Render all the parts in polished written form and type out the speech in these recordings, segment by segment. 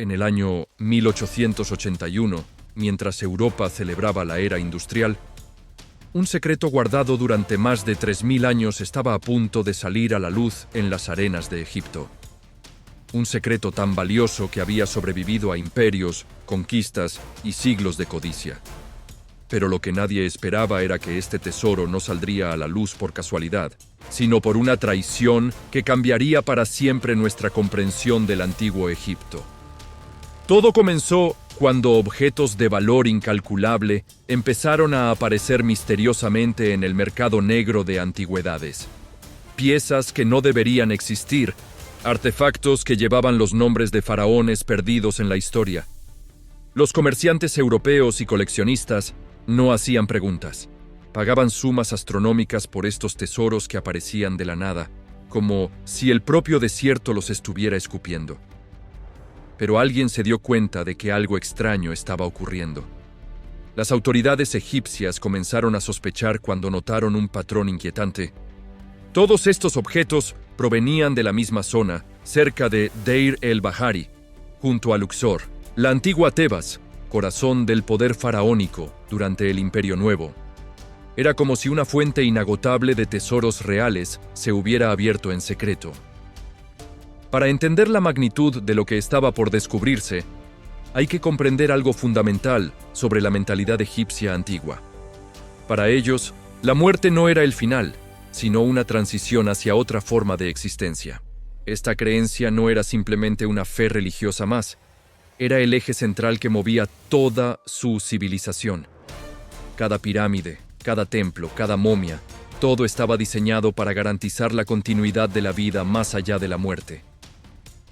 En el año 1881, mientras Europa celebraba la era industrial, un secreto guardado durante más de 3000 años estaba a punto de salir a la luz en las arenas de Egipto. Un secreto tan valioso que había sobrevivido a imperios, conquistas y siglos de codicia. Pero lo que nadie esperaba era que este tesoro no saldría a la luz por casualidad, sino por una traición que cambiaría para siempre nuestra comprensión del antiguo Egipto. Todo comenzó cuando objetos de valor incalculable empezaron a aparecer misteriosamente en el mercado negro de antigüedades. Piezas que no deberían existir, artefactos que llevaban los nombres de faraones perdidos en la historia. Los comerciantes europeos y coleccionistas no hacían preguntas. Pagaban sumas astronómicas por estos tesoros que aparecían de la nada, como si el propio desierto los estuviera escupiendo. Pero alguien se dio cuenta de que algo extraño estaba ocurriendo. Las autoridades egipcias comenzaron a sospechar cuando notaron un patrón inquietante. Todos estos objetos provenían de la misma zona, cerca de Deir el-Bahari, junto a Luxor, la antigua Tebas, corazón del poder faraónico durante el Imperio Nuevo. Era como si una fuente inagotable de tesoros reales se hubiera abierto en secreto. Para entender la magnitud de lo que estaba por descubrirse, hay que comprender algo fundamental sobre la mentalidad egipcia antigua. Para ellos, la muerte no era el final, sino una transición hacia otra forma de existencia. Esta creencia no era simplemente una fe religiosa más, era el eje central que movía toda su civilización. Cada pirámide, cada templo, cada momia, todo estaba diseñado para garantizar la continuidad de la vida más allá de la muerte.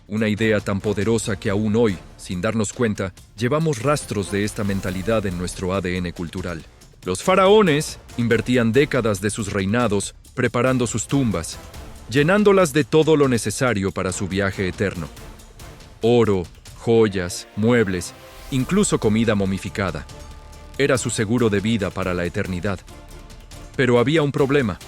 Una idea tan poderosa que aún hoy, sin darnos cuenta, llevamos rastros de esta mentalidad en nuestro ADN cultural. Los faraones invertían décadas de sus reinados preparando sus tumbas, llenándolas de todo lo necesario para su viaje eterno. Oro, joyas, muebles, incluso comida momificada. Era su seguro de vida para la eternidad. Pero había un problema.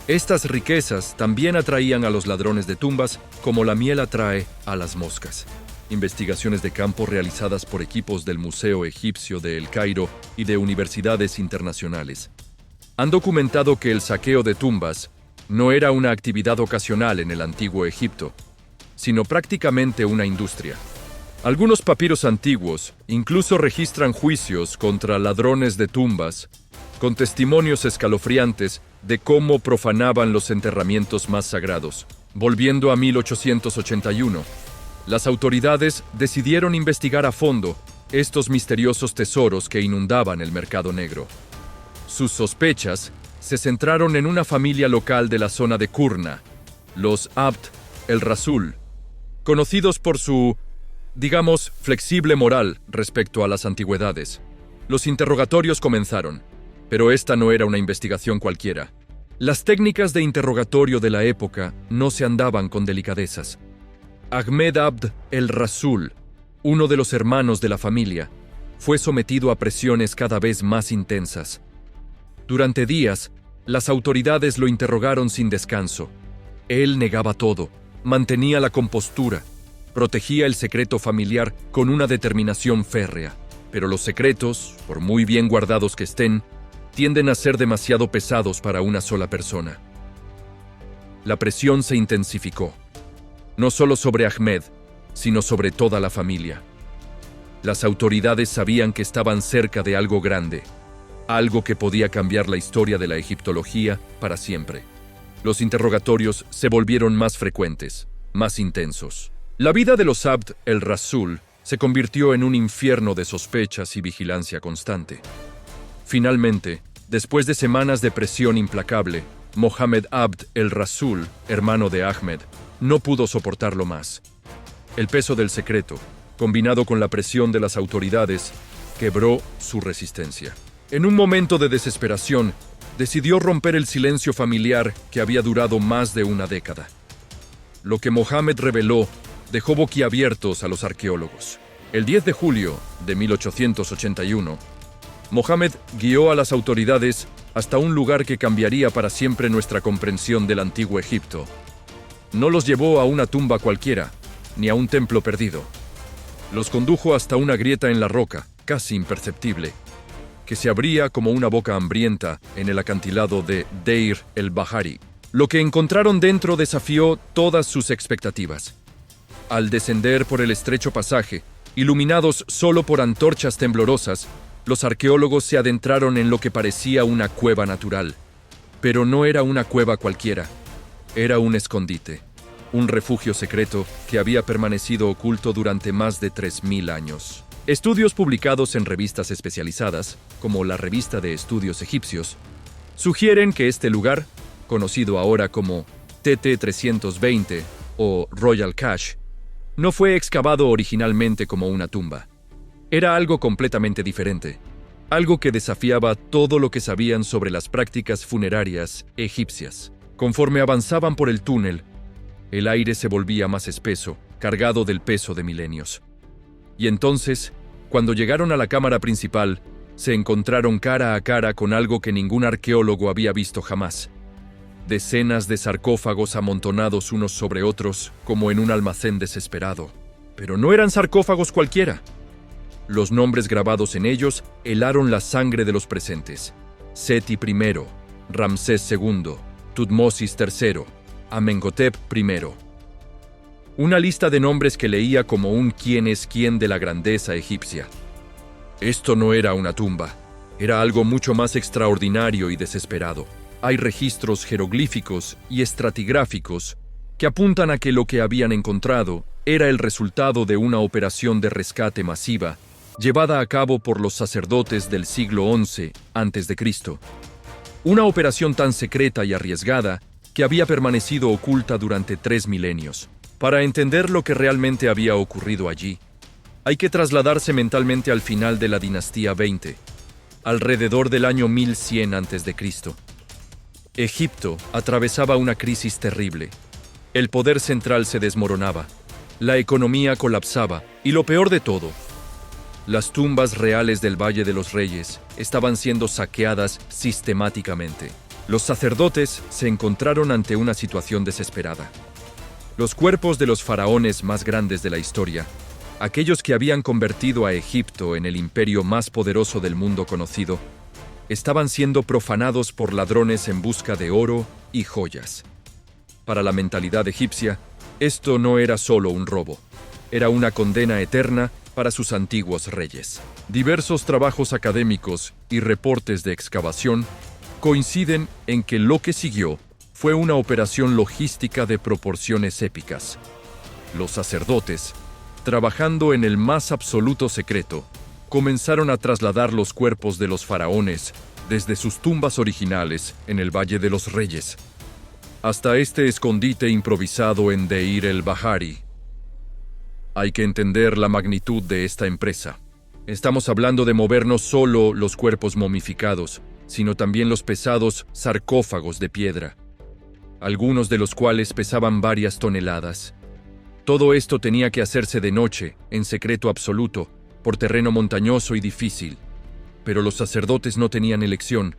Estas riquezas también atraían a los ladrones de tumbas, como la miel atrae a las moscas. Investigaciones de campo realizadas por equipos del Museo Egipcio de El Cairo y de universidades internacionales han documentado que el saqueo de tumbas no era una actividad ocasional en el antiguo Egipto, sino prácticamente una industria. Algunos papiros antiguos incluso registran juicios contra ladrones de tumbas, con testimonios escalofriantes de cómo profanaban los enterramientos más sagrados. Volviendo a 1881, las autoridades decidieron investigar a fondo estos misteriosos tesoros que inundaban el mercado negro. Sus sospechas se centraron en una familia local de la zona de Kurna, los Abd el-Rasul, conocidos por su, digamos, flexible moral respecto a las antigüedades. Los interrogatorios comenzaron, pero esta no era una investigación cualquiera. Las técnicas de interrogatorio de la época no se andaban con delicadezas. Ahmed Abd el-Rasul, uno de los hermanos de la familia, fue sometido a presiones cada vez más intensas. Durante días, las autoridades lo interrogaron sin descanso. Él negaba todo, mantenía la compostura, protegía el secreto familiar con una determinación férrea. Pero los secretos, por muy bien guardados que estén, tienden a ser demasiado pesados para una sola persona. La presión se intensificó, no solo sobre Ahmed, sino sobre toda la familia. Las autoridades sabían que estaban cerca de algo grande, algo que podía cambiar la historia de la egiptología para siempre. Los interrogatorios se volvieron más frecuentes, más intensos. La vida de los Abd el-Rasul se convirtió en un infierno de sospechas y vigilancia constante. Finalmente, después de semanas de presión implacable, Mohammed Abd el-Rasul, hermano de Ahmed, no pudo soportarlo más. El peso del secreto, combinado con la presión de las autoridades, quebró su resistencia. En un momento de desesperación, decidió romper el silencio familiar que había durado más de una década. Lo que Mohammed reveló dejó boquiabiertos a los arqueólogos. El 10 de julio de 1881, Mohammed guió a las autoridades hasta un lugar que cambiaría para siempre nuestra comprensión del antiguo Egipto. No los llevó a una tumba cualquiera, ni a un templo perdido. Los condujo hasta una grieta en la roca, casi imperceptible, que se abría como una boca hambrienta en el acantilado de Deir el-Bahari. Lo que encontraron dentro desafió todas sus expectativas. Al descender por el estrecho pasaje, iluminados solo por antorchas temblorosas, los arqueólogos se adentraron en lo que parecía una cueva natural. Pero no era una cueva cualquiera, era un escondite, un refugio secreto que había permanecido oculto durante más de 3000 años. Estudios publicados en revistas especializadas, como la Revista de Estudios Egipcios, sugieren que este lugar, conocido ahora como TT-320 o Royal Cache, no fue excavado originalmente como una tumba. Era algo completamente diferente, algo que desafiaba todo lo que sabían sobre las prácticas funerarias egipcias. Conforme avanzaban por el túnel, el aire se volvía más espeso, cargado del peso de milenios. Y entonces, cuando llegaron a la cámara principal, se encontraron cara a cara con algo que ningún arqueólogo había visto jamás. Decenas de sarcófagos amontonados unos sobre otros, como en un almacén desesperado. Pero no eran sarcófagos cualquiera. Los nombres grabados en ellos helaron la sangre de los presentes. Seti I, Ramsés II, Tutmosis III, Amenhotep I. Una lista de nombres que leía como un quién es quién de la grandeza egipcia. Esto no era una tumba, era algo mucho más extraordinario y desesperado. Hay registros jeroglíficos y estratigráficos que apuntan a que lo que habían encontrado era el resultado de una operación de rescate masiva llevada a cabo por los sacerdotes del siglo XI a.C. Una operación tan secreta y arriesgada que había permanecido oculta durante 3 milenios. Para entender lo que realmente había ocurrido allí, hay que trasladarse mentalmente al final de la dinastía 20, alrededor del año 1100 a.C. Egipto atravesaba una crisis terrible. El poder central se desmoronaba, la economía colapsaba y lo peor de todo, las tumbas reales del Valle de los Reyes estaban siendo saqueadas sistemáticamente. Los sacerdotes se encontraron ante una situación desesperada. Los cuerpos de los faraones más grandes de la historia, aquellos que habían convertido a Egipto en el imperio más poderoso del mundo conocido, estaban siendo profanados por ladrones en busca de oro y joyas. Para la mentalidad egipcia, esto no era solo un robo, era una condena eterna para sus antiguos reyes. Diversos trabajos académicos y reportes de excavación coinciden en que lo que siguió fue una operación logística de proporciones épicas. Los sacerdotes, trabajando en el más absoluto secreto, comenzaron a trasladar los cuerpos de los faraones desde sus tumbas originales en el Valle de los Reyes hasta este escondite improvisado en Deir el-Bahari. Hay que entender la magnitud de esta empresa. Estamos hablando de mover no solo los cuerpos momificados, sino también los pesados sarcófagos de piedra, algunos de los cuales pesaban varias toneladas. Todo esto tenía que hacerse de noche, en secreto absoluto, por terreno montañoso y difícil. Pero los sacerdotes no tenían elección.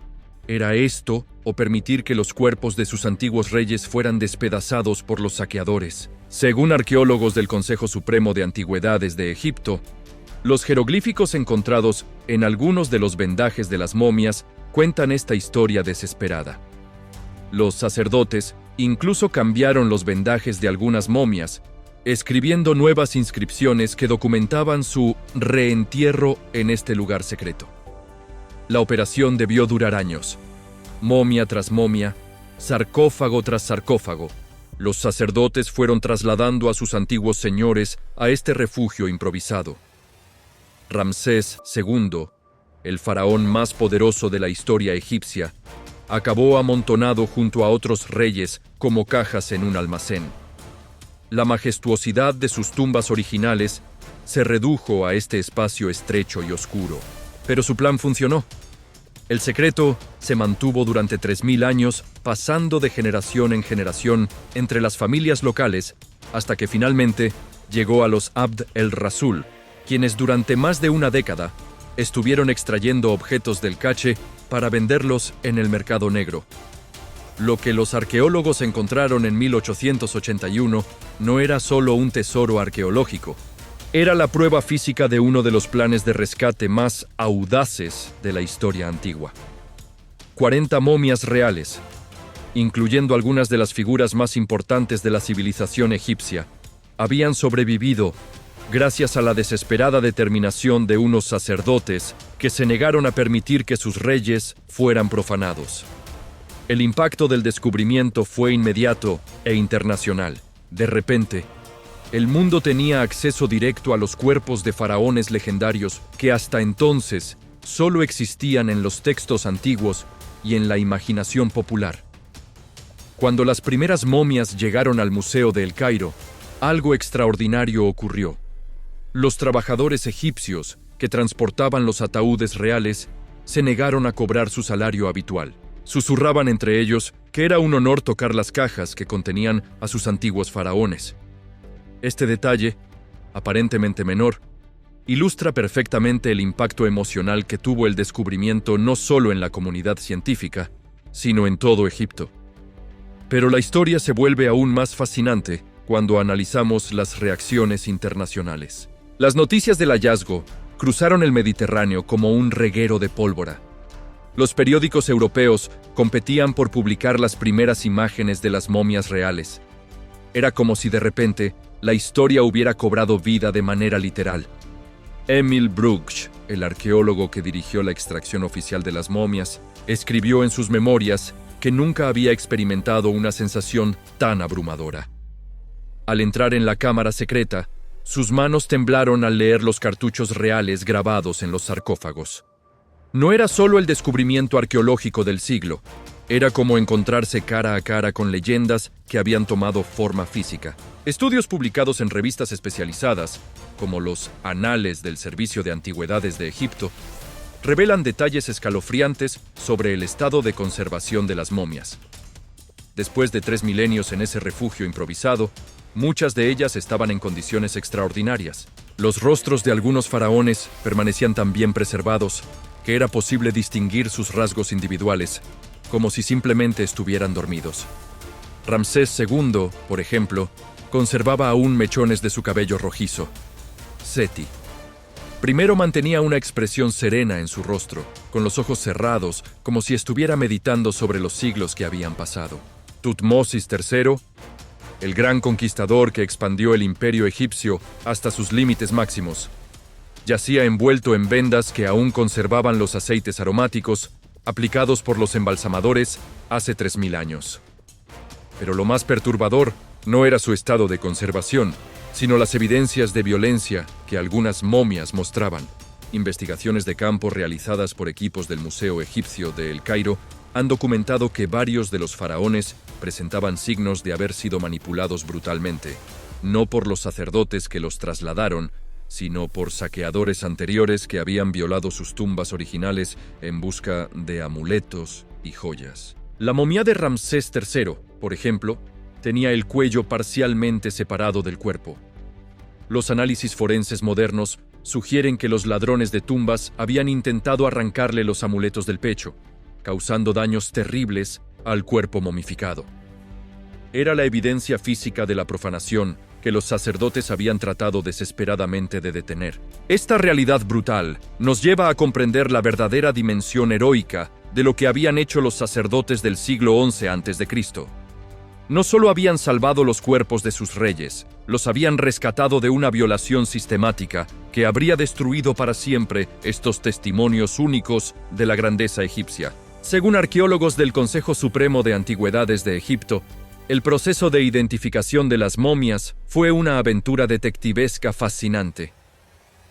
Era esto o permitir que los cuerpos de sus antiguos reyes fueran despedazados por los saqueadores. Según arqueólogos del Consejo Supremo de Antigüedades de Egipto, los jeroglíficos encontrados en algunos de los vendajes de las momias cuentan esta historia desesperada. Los sacerdotes incluso cambiaron los vendajes de algunas momias, escribiendo nuevas inscripciones que documentaban su reentierro en este lugar secreto. La operación debió durar años. Momia tras momia, sarcófago tras sarcófago, los sacerdotes fueron trasladando a sus antiguos señores a este refugio improvisado. Ramsés II, el faraón más poderoso de la historia egipcia, acabó amontonado junto a otros reyes como cajas en un almacén. La majestuosidad de sus tumbas originales se redujo a este espacio estrecho y oscuro. Pero su plan funcionó. El secreto se mantuvo durante 3000 años, pasando de generación en generación entre las familias locales, hasta que finalmente llegó a los Abd el-Rasul, quienes durante más de una década estuvieron extrayendo objetos del cache para venderlos en el mercado negro. Lo que los arqueólogos encontraron en 1881 no era solo un tesoro arqueológico, Era la prueba física de uno de los planes de rescate más audaces de la historia antigua. 40 momias reales, incluyendo algunas de las figuras más importantes de la civilización egipcia, habían sobrevivido gracias a la desesperada determinación de unos sacerdotes que se negaron a permitir que sus reyes fueran profanados. El impacto del descubrimiento fue inmediato e internacional. De repente, el mundo tenía acceso directo a los cuerpos de faraones legendarios que hasta entonces solo existían en los textos antiguos y en la imaginación popular. Cuando las primeras momias llegaron al Museo de El Cairo, algo extraordinario ocurrió. Los trabajadores egipcios que transportaban los ataúdes reales se negaron a cobrar su salario habitual. Susurraban entre ellos que era un honor tocar las cajas que contenían a sus antiguos faraones. Este detalle, aparentemente menor, ilustra perfectamente el impacto emocional que tuvo el descubrimiento no solo en la comunidad científica, sino en todo Egipto. Pero la historia se vuelve aún más fascinante cuando analizamos las reacciones internacionales. Las noticias del hallazgo cruzaron el Mediterráneo como un reguero de pólvora. Los periódicos europeos competían por publicar las primeras imágenes de las momias reales. Era como si de repente la historia hubiera cobrado vida de manera literal. Emil Brugsch, el arqueólogo que dirigió la extracción oficial de las momias, escribió en sus memorias que nunca había experimentado una sensación tan abrumadora. Al entrar en la cámara secreta, sus manos temblaron al leer los cartuchos reales grabados en los sarcófagos. No era solo el descubrimiento arqueológico del siglo, era como encontrarse cara a cara con leyendas que habían tomado forma física. Estudios publicados en revistas especializadas, como los Anales del Servicio de Antigüedades de Egipto, revelan detalles escalofriantes sobre el estado de conservación de las momias. Después de 3 milenios en ese refugio improvisado, muchas de ellas estaban en condiciones extraordinarias. Los rostros de algunos faraones permanecían tan bien preservados que era posible distinguir sus rasgos individuales, como si simplemente estuvieran dormidos. Ramsés II, por ejemplo, conservaba aún mechones de su cabello rojizo. Seti. Primero mantenía una expresión serena en su rostro, con los ojos cerrados, como si estuviera meditando sobre los siglos que habían pasado. Tutmosis III, el gran conquistador que expandió el imperio egipcio hasta sus límites máximos, yacía envuelto en vendas que aún conservaban los aceites aromáticos aplicados por los embalsamadores hace 3000 años. Pero lo más perturbador no era su estado de conservación, sino las evidencias de violencia que algunas momias mostraban. Investigaciones de campo realizadas por equipos del Museo Egipcio de El Cairo han documentado que varios de los faraones presentaban signos de haber sido manipulados brutalmente, no por los sacerdotes que los trasladaron, sino por saqueadores anteriores que habían violado sus tumbas originales en busca de amuletos y joyas. La momia de Ramsés III, por ejemplo, tenía el cuello parcialmente separado del cuerpo. Los análisis forenses modernos sugieren que los ladrones de tumbas habían intentado arrancarle los amuletos del pecho, causando daños terribles al cuerpo momificado. Era la evidencia física de la profanación que los sacerdotes habían tratado desesperadamente de detener. Esta realidad brutal nos lleva a comprender la verdadera dimensión heroica de lo que habían hecho los sacerdotes del siglo XI a.C. No solo habían salvado los cuerpos de sus reyes, los habían rescatado de una violación sistemática que habría destruido para siempre estos testimonios únicos de la grandeza egipcia. Según arqueólogos del Consejo Supremo de Antigüedades de Egipto, el proceso de identificación de las momias fue una aventura detectivesca fascinante.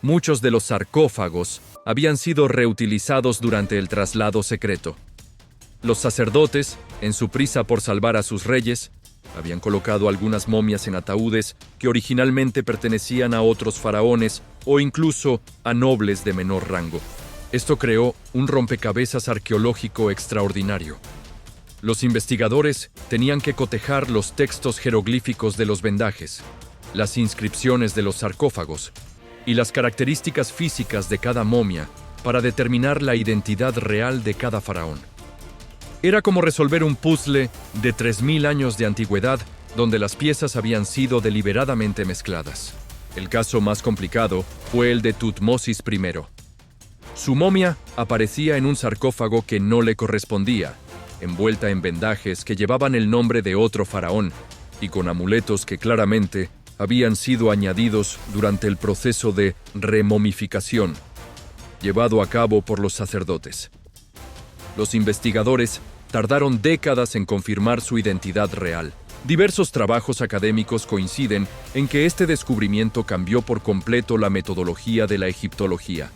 Muchos de los sarcófagos habían sido reutilizados durante el traslado secreto. Los sacerdotes, en su prisa por salvar a sus reyes, habían colocado algunas momias en ataúdes que originalmente pertenecían a otros faraones o incluso a nobles de menor rango. Esto creó un rompecabezas arqueológico extraordinario. Los investigadores tenían que cotejar los textos jeroglíficos de los vendajes, las inscripciones de los sarcófagos y las características físicas de cada momia para determinar la identidad real de cada faraón. Era como resolver un puzzle de 3000 años de antigüedad donde las piezas habían sido deliberadamente mezcladas. El caso más complicado fue el de Tutmosis I. Su momia aparecía en un sarcófago que no le correspondía, envuelta en vendajes que llevaban el nombre de otro faraón y con amuletos que claramente habían sido añadidos durante el proceso de remomificación llevado a cabo por los sacerdotes. Los investigadores tardaron décadas en confirmar su identidad real. Diversos trabajos académicos coinciden en que este descubrimiento cambió por completo la metodología de la egiptología.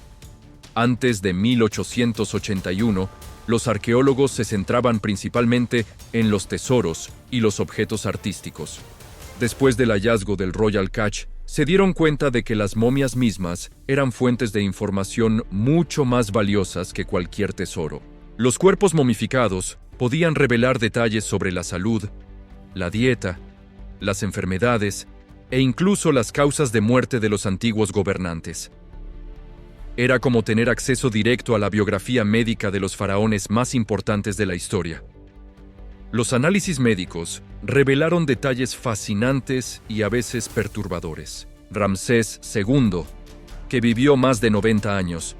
Antes de 1881, los arqueólogos se centraban principalmente en los tesoros y los objetos artísticos. Después del hallazgo del Royal Cache, se dieron cuenta de que las momias mismas eran fuentes de información mucho más valiosas que cualquier tesoro. Los cuerpos momificados podían revelar detalles sobre la salud, la dieta, las enfermedades e incluso las causas de muerte de los antiguos gobernantes. Era como tener acceso directo a la biografía médica de los faraones más importantes de la historia. Los análisis médicos revelaron detalles fascinantes y a veces perturbadores. Ramsés II, que vivió más de 90 años,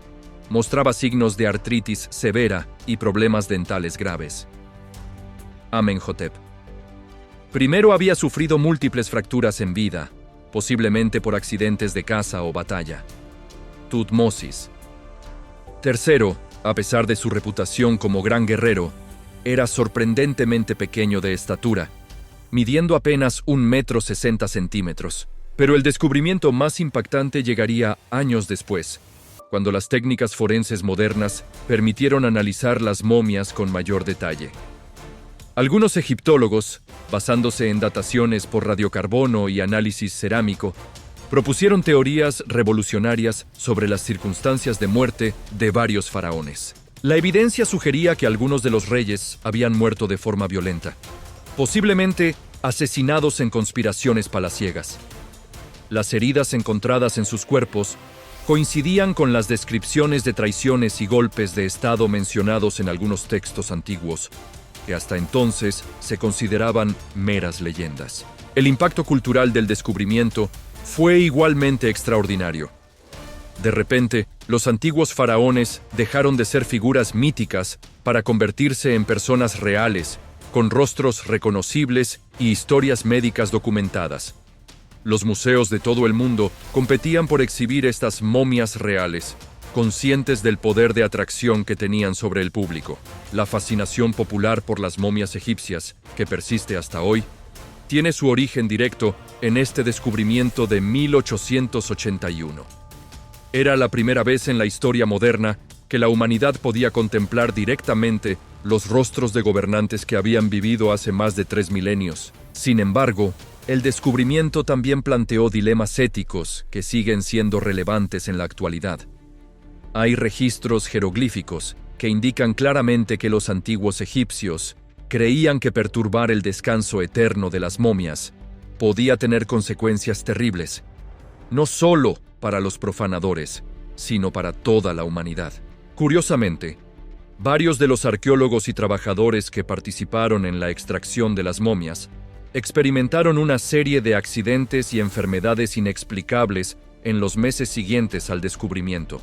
mostraba signos de artritis severa y problemas dentales graves. Amenhotep I había sufrido múltiples fracturas en vida, posiblemente por accidentes de caza o batalla. Tutmosis III, a pesar de su reputación como gran guerrero, era sorprendentemente pequeño de estatura, midiendo apenas 1,60 m. Pero el descubrimiento más impactante llegaría años después, cuando las técnicas forenses modernas permitieron analizar las momias con mayor detalle. Algunos egiptólogos, basándose en dataciones por radiocarbono y análisis cerámico, propusieron teorías revolucionarias sobre las circunstancias de muerte de varios faraones. La evidencia sugería que algunos de los reyes habían muerto de forma violenta, posiblemente asesinados en conspiraciones palaciegas. Las heridas encontradas en sus cuerpos coincidían con las descripciones de traiciones y golpes de estado mencionados en algunos textos antiguos, que hasta entonces se consideraban meras leyendas. El impacto cultural del descubrimiento fue igualmente extraordinario. De repente, los antiguos faraones dejaron de ser figuras míticas para convertirse en personas reales, con rostros reconocibles y historias médicas documentadas. Los museos de todo el mundo competían por exhibir estas momias reales, conscientes del poder de atracción que tenían sobre el público. La fascinación popular por las momias egipcias, que persiste hasta hoy, tiene su origen directo en este descubrimiento de 1881. Era la primera vez en la historia moderna que la humanidad podía contemplar directamente los rostros de gobernantes que habían vivido hace más de 3 milenios. Sin embargo, el descubrimiento también planteó dilemas éticos que siguen siendo relevantes en la actualidad. Hay registros jeroglíficos que indican claramente que los antiguos egipcios creían que perturbar el descanso eterno de las momias podía tener consecuencias terribles, no solo para los profanadores, sino para toda la humanidad. Curiosamente, varios de los arqueólogos y trabajadores que participaron en la extracción de las momias experimentaron una serie de accidentes y enfermedades inexplicables en los meses siguientes al descubrimiento.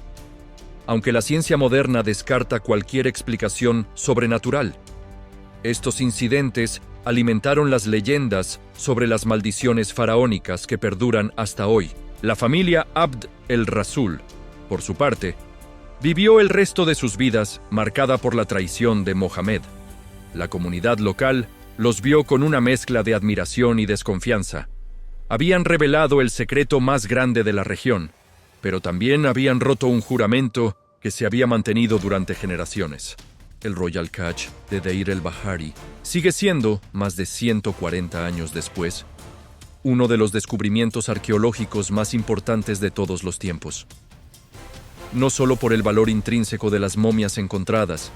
Aunque la ciencia moderna descarta cualquier explicación sobrenatural, estos incidentes alimentaron las leyendas sobre las maldiciones faraónicas que perduran hasta hoy. La familia Abd el-Rasul, por su parte, vivió el resto de sus vidas marcada por la traición de Mohamed. La comunidad local los vio con una mezcla de admiración y desconfianza. Habían revelado el secreto más grande de la región, pero también habían roto un juramento que se había mantenido durante generaciones. El Royal Cache de Deir el-Bahari sigue siendo, más de 140 años después, uno de los descubrimientos arqueológicos más importantes de todos los tiempos. No solo por el valor intrínseco de las momias encontradas,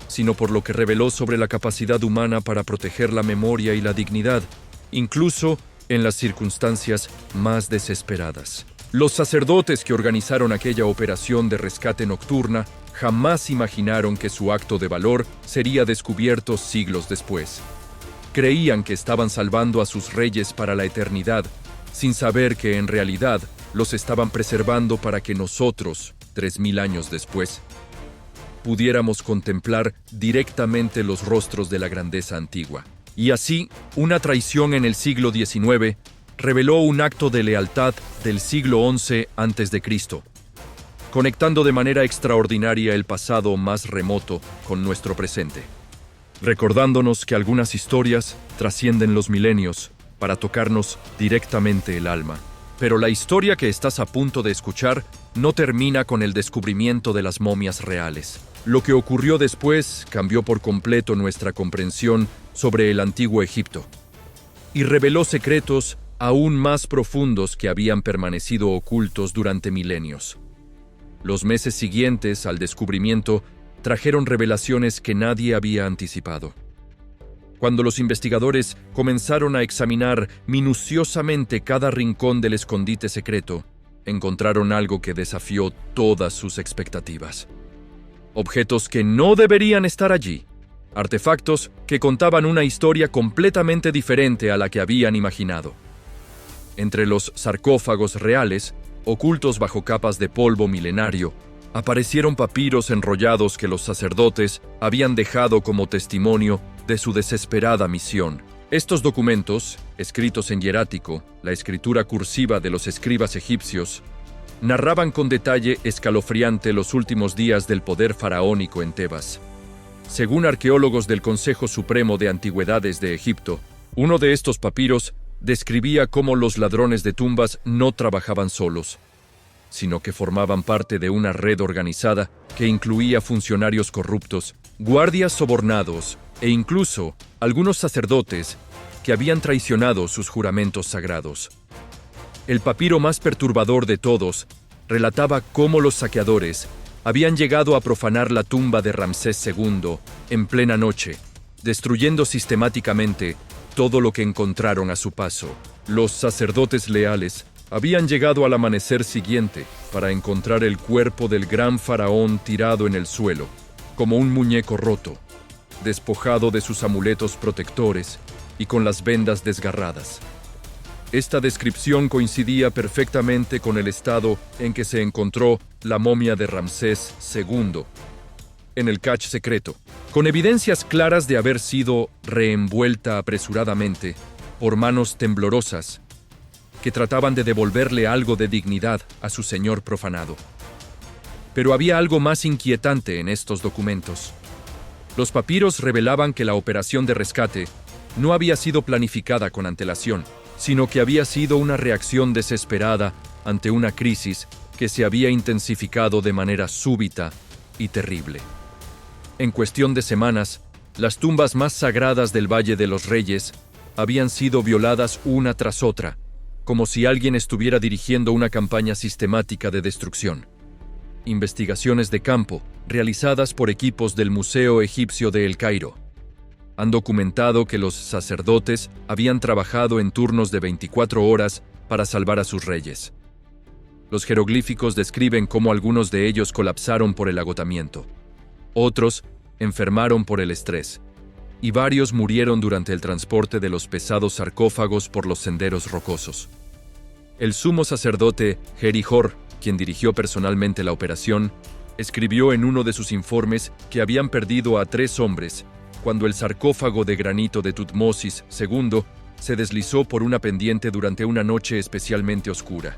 sino por lo que reveló sobre la capacidad humana para proteger la memoria y la dignidad, incluso en las circunstancias más desesperadas. Los sacerdotes que organizaron aquella operación de rescate nocturna jamás imaginaron que su acto de valor sería descubierto siglos después. Creían que estaban salvando a sus reyes para la eternidad, sin saber que en realidad los estaban preservando para que nosotros, 3000 años después, pudiéramos contemplar directamente los rostros de la grandeza antigua. Y así, una traición en el siglo XIX reveló un acto de lealtad del siglo XI a.C., conectando de manera extraordinaria el pasado más remoto con nuestro presente, recordándonos que algunas historias trascienden los milenios para tocarnos directamente el alma. Pero la historia que estás a punto de escuchar no termina con el descubrimiento de las momias reales. Lo que ocurrió después cambió por completo nuestra comprensión sobre el antiguo Egipto y reveló secretos aún más profundos que habían permanecido ocultos durante milenios. Los meses siguientes al descubrimiento trajeron revelaciones que nadie había anticipado. Cuando los investigadores comenzaron a examinar minuciosamente cada rincón del escondite secreto, encontraron algo que desafió todas sus expectativas. Objetos que no deberían estar allí. Artefactos que contaban una historia completamente diferente a la que habían imaginado. Entre los sarcófagos reales, ocultos bajo capas de polvo milenario, aparecieron papiros enrollados que los sacerdotes habían dejado como testimonio de su desesperada misión. Estos documentos, escritos en hierático, la escritura cursiva de los escribas egipcios, narraban con detalle escalofriante los últimos días del poder faraónico en Tebas. Según arqueólogos del Consejo Supremo de Antigüedades de Egipto, uno de estos papiros describía cómo los ladrones de tumbas no trabajaban solos, sino que formaban parte de una red organizada que incluía funcionarios corruptos, guardias sobornados e incluso algunos sacerdotes que habían traicionado sus juramentos sagrados. El papiro más perturbador de todos relataba cómo los saqueadores habían llegado a profanar la tumba de Ramsés II en plena noche, destruyendo sistemáticamente todo lo que encontraron a su paso. Los sacerdotes leales habían llegado al amanecer siguiente para encontrar el cuerpo del gran faraón tirado en el suelo, como un muñeco roto, despojado de sus amuletos protectores y con las vendas desgarradas. Esta descripción coincidía perfectamente con el estado en que se encontró la momia de Ramsés II en el cache secreto, con evidencias claras de haber sido reenvuelta apresuradamente por manos temblorosas que trataban de devolverle algo de dignidad a su señor profanado. Pero había algo más inquietante en estos documentos. Los papiros revelaban que la operación de rescate no había sido planificada con antelación, sino que había sido una reacción desesperada ante una crisis que se había intensificado de manera súbita y terrible. En cuestión de semanas, las tumbas más sagradas del Valle de los Reyes habían sido violadas una tras otra, como si alguien estuviera dirigiendo una campaña sistemática de destrucción. Investigaciones de campo, realizadas por equipos del Museo Egipcio de El Cairo, han documentado que los sacerdotes habían trabajado en turnos de 24 horas para salvar a sus reyes. Los jeroglíficos describen cómo algunos de ellos colapsaron por el agotamiento, otros enfermaron por el estrés, y varios murieron durante el transporte de los pesados sarcófagos por los senderos rocosos. El sumo sacerdote Jerihor, quien dirigió personalmente la operación, escribió en uno de sus informes que habían perdido a 3 hombres cuando el sarcófago de granito de Tutmosis II se deslizó por una pendiente durante una noche especialmente oscura.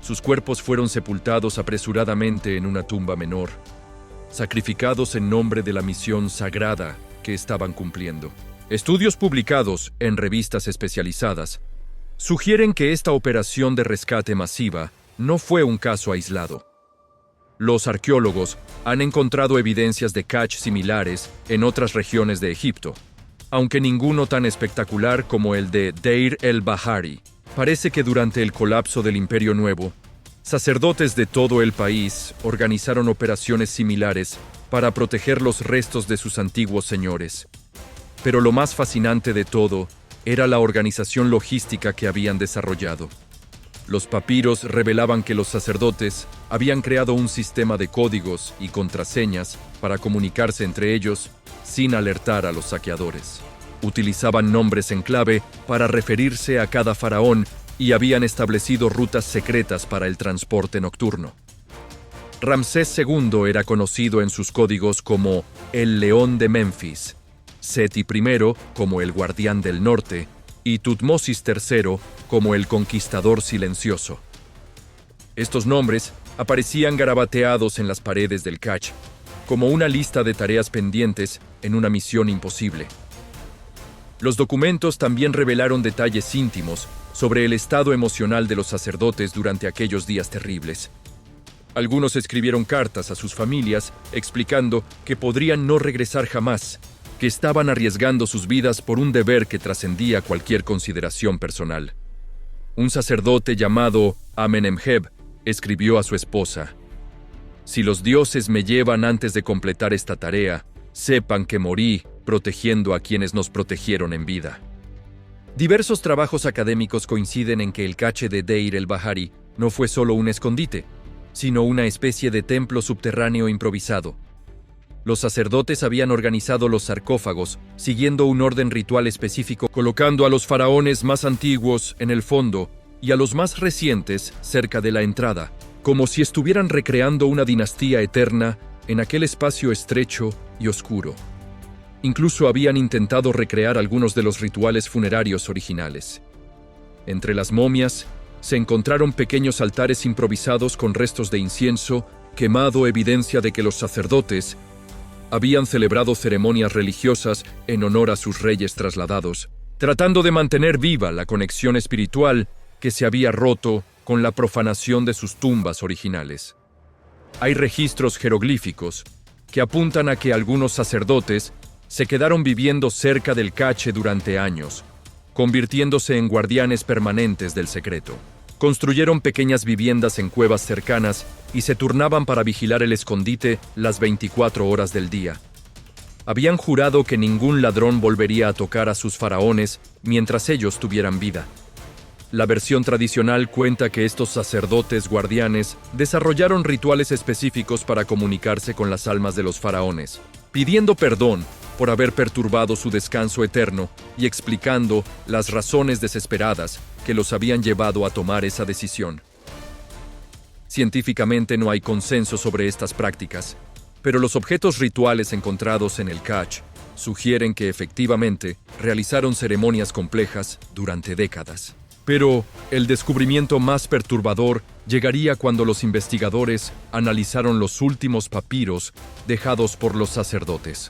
Sus cuerpos fueron sepultados apresuradamente en una tumba menor, sacrificados en nombre de la misión sagrada que estaban cumpliendo. Estudios publicados en revistas especializadas sugieren que esta operación de rescate masiva no fue un caso aislado. Los arqueólogos han encontrado evidencias de cache similares en otras regiones de Egipto, aunque ninguno tan espectacular como el de Deir el-Bahari. Parece que durante el colapso del Imperio Nuevo, sacerdotes de todo el país organizaron operaciones similares para proteger los restos de sus antiguos señores. Pero lo más fascinante de todo era la organización logística que habían desarrollado. Los papiros revelaban que los sacerdotes habían creado un sistema de códigos y contraseñas para comunicarse entre ellos sin alertar a los saqueadores. Utilizaban nombres en clave para referirse a cada faraón y habían establecido rutas secretas para el transporte nocturno. Ramsés II era conocido en sus códigos como el León de Memphis, Seti I como el Guardián del Norte y Tutmosis III como el Conquistador Silencioso. Estos nombres aparecían garabateados en las paredes del Kach, como una lista de tareas pendientes en una misión imposible. Los documentos también revelaron detalles íntimos sobre el estado emocional de los sacerdotes durante aquellos días terribles. Algunos escribieron cartas a sus familias explicando que podrían no regresar jamás, que estaban arriesgando sus vidas por un deber que trascendía cualquier consideración personal. Un sacerdote llamado Amenemheb escribió a su esposa: «Si los dioses me llevan antes de completar esta tarea, sepan que morí protegiendo a quienes nos protegieron en vida». Diversos trabajos académicos coinciden en que el cache de Deir el-Bahari no fue solo un escondite, sino una especie de templo subterráneo improvisado. Los sacerdotes habían organizado los sarcófagos siguiendo un orden ritual específico, colocando a los faraones más antiguos en el fondo y a los más recientes cerca de la entrada, como si estuvieran recreando una dinastía eterna en aquel espacio estrecho y oscuro. Incluso habían intentado recrear algunos de los rituales funerarios originales. Entre las momias se encontraron pequeños altares improvisados con restos de incienso quemado, evidencia de que los sacerdotes habían celebrado ceremonias religiosas en honor a sus reyes trasladados, tratando de mantener viva la conexión espiritual que se había roto con la profanación de sus tumbas originales. Hay registros jeroglíficos que apuntan a que algunos sacerdotes se quedaron viviendo cerca del cache durante años, convirtiéndose en guardianes permanentes del secreto. Construyeron pequeñas viviendas en cuevas cercanas y se turnaban para vigilar el escondite las 24 horas del día. Habían jurado que ningún ladrón volvería a tocar a sus faraones mientras ellos tuvieran vida. La versión tradicional cuenta que estos sacerdotes guardianes desarrollaron rituales específicos para comunicarse con las almas de los faraones, pidiendo perdón por haber perturbado su descanso eterno y explicando las razones desesperadas que los habían llevado a tomar esa decisión. Científicamente no hay consenso sobre estas prácticas, pero los objetos rituales encontrados en el Kach sugieren que efectivamente realizaron ceremonias complejas durante décadas. Pero el descubrimiento más perturbador llegaría cuando los investigadores analizaron los últimos papiros dejados por los sacerdotes.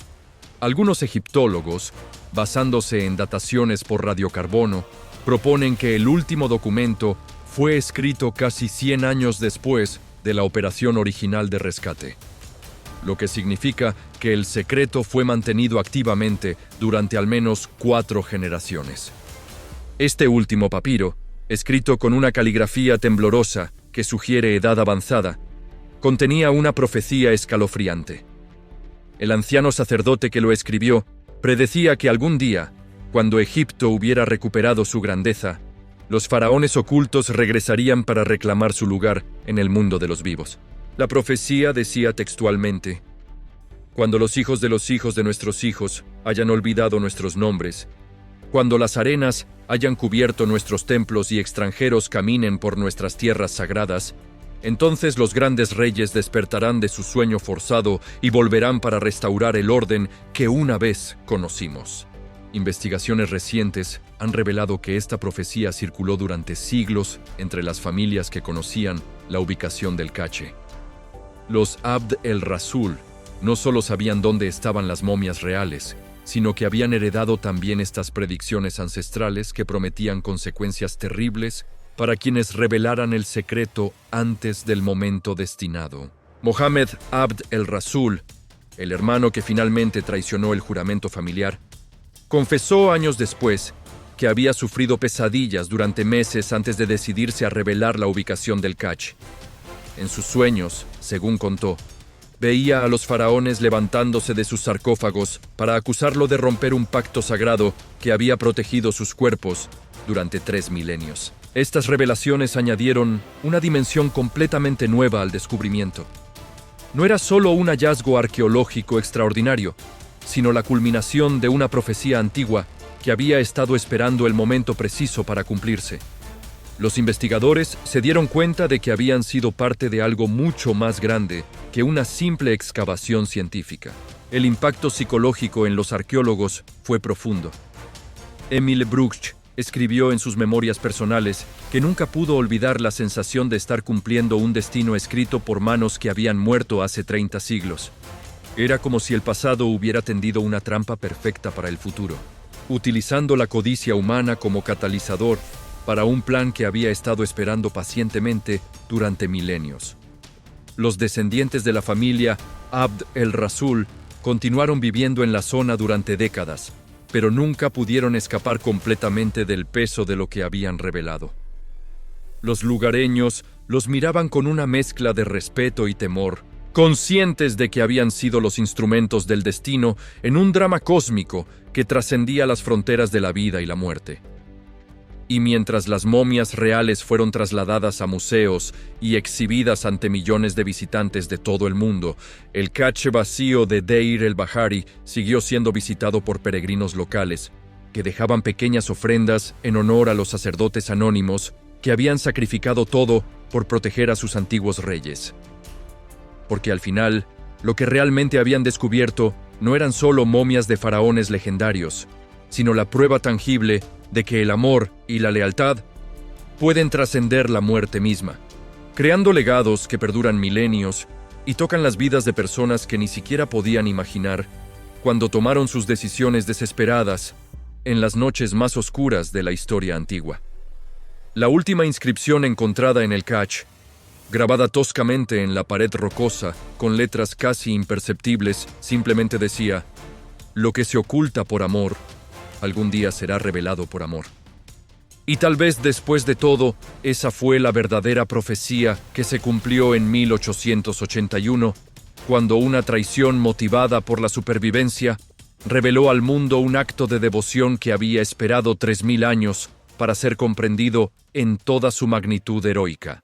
Algunos egiptólogos, basándose en dataciones por radiocarbono, proponen que el último documento fue escrito casi 100 años después de la operación original de rescate, lo que significa que el secreto fue mantenido activamente durante al menos 4 generaciones. Este último papiro, escrito con una caligrafía temblorosa que sugiere edad avanzada, contenía una profecía escalofriante. El anciano sacerdote que lo escribió predecía que algún día, cuando Egipto hubiera recuperado su grandeza, los faraones ocultos regresarían para reclamar su lugar en el mundo de los vivos. La profecía decía textualmente: «Cuando los hijos de nuestros hijos hayan olvidado nuestros nombres, cuando las arenas hayan cubierto nuestros templos y extranjeros caminen por nuestras tierras sagradas, entonces los grandes reyes despertarán de su sueño forzado y volverán para restaurar el orden que una vez conocimos». Investigaciones recientes han revelado que esta profecía circuló durante siglos entre las familias que conocían la ubicación del cache. Los Abd el-Rasul no solo sabían dónde estaban las momias reales, sino que habían heredado también estas predicciones ancestrales que prometían consecuencias terribles para quienes revelaran el secreto antes del momento destinado. Mohammed Abd el-Rasul, el hermano que finalmente traicionó el juramento familiar, confesó años después que había sufrido pesadillas durante meses antes de decidirse a revelar la ubicación del cache. En sus sueños, según contó, veía a los faraones levantándose de sus sarcófagos para acusarlo de romper un pacto sagrado que había protegido sus cuerpos durante 3 milenios. Estas revelaciones añadieron una dimensión completamente nueva al descubrimiento. No era solo un hallazgo arqueológico extraordinario, sino la culminación de una profecía antigua que había estado esperando el momento preciso para cumplirse. Los investigadores se dieron cuenta de que habían sido parte de algo mucho más grande que una simple excavación científica. El impacto psicológico en los arqueólogos fue profundo. Emil Brugsch escribió en sus memorias personales que nunca pudo olvidar la sensación de estar cumpliendo un destino escrito por manos que habían muerto hace 30 siglos. Era como si el pasado hubiera tendido una trampa perfecta para el futuro, utilizando la codicia humana como catalizador para un plan que había estado esperando pacientemente durante milenios. Los descendientes de la familia Abd el-Rasul continuaron viviendo en la zona durante décadas, pero nunca pudieron escapar completamente del peso de lo que habían revelado. Los lugareños los miraban con una mezcla de respeto y temor, conscientes de que habían sido los instrumentos del destino en un drama cósmico que trascendía las fronteras de la vida y la muerte. Y mientras las momias reales fueron trasladadas a museos y exhibidas ante millones de visitantes de todo el mundo, el cache vacío de Deir el-Bahari siguió siendo visitado por peregrinos locales, que dejaban pequeñas ofrendas en honor a los sacerdotes anónimos que habían sacrificado todo por proteger a sus antiguos reyes. Porque al final, lo que realmente habían descubierto no eran solo momias de faraones legendarios, sino la prueba tangible de que el amor y la lealtad pueden trascender la muerte misma, creando legados que perduran milenios y tocan las vidas de personas que ni siquiera podían imaginar cuando tomaron sus decisiones desesperadas en las noches más oscuras de la historia antigua. La última inscripción encontrada en el cache, grabada toscamente en la pared rocosa con letras casi imperceptibles, simplemente decía: «Lo que se oculta por amor, algún día será revelado por amor». Y tal vez después de todo, esa fue la verdadera profecía que se cumplió en 1881, cuando una traición motivada por la supervivencia reveló al mundo un acto de devoción que había esperado 3000 años para ser comprendido en toda su magnitud heroica.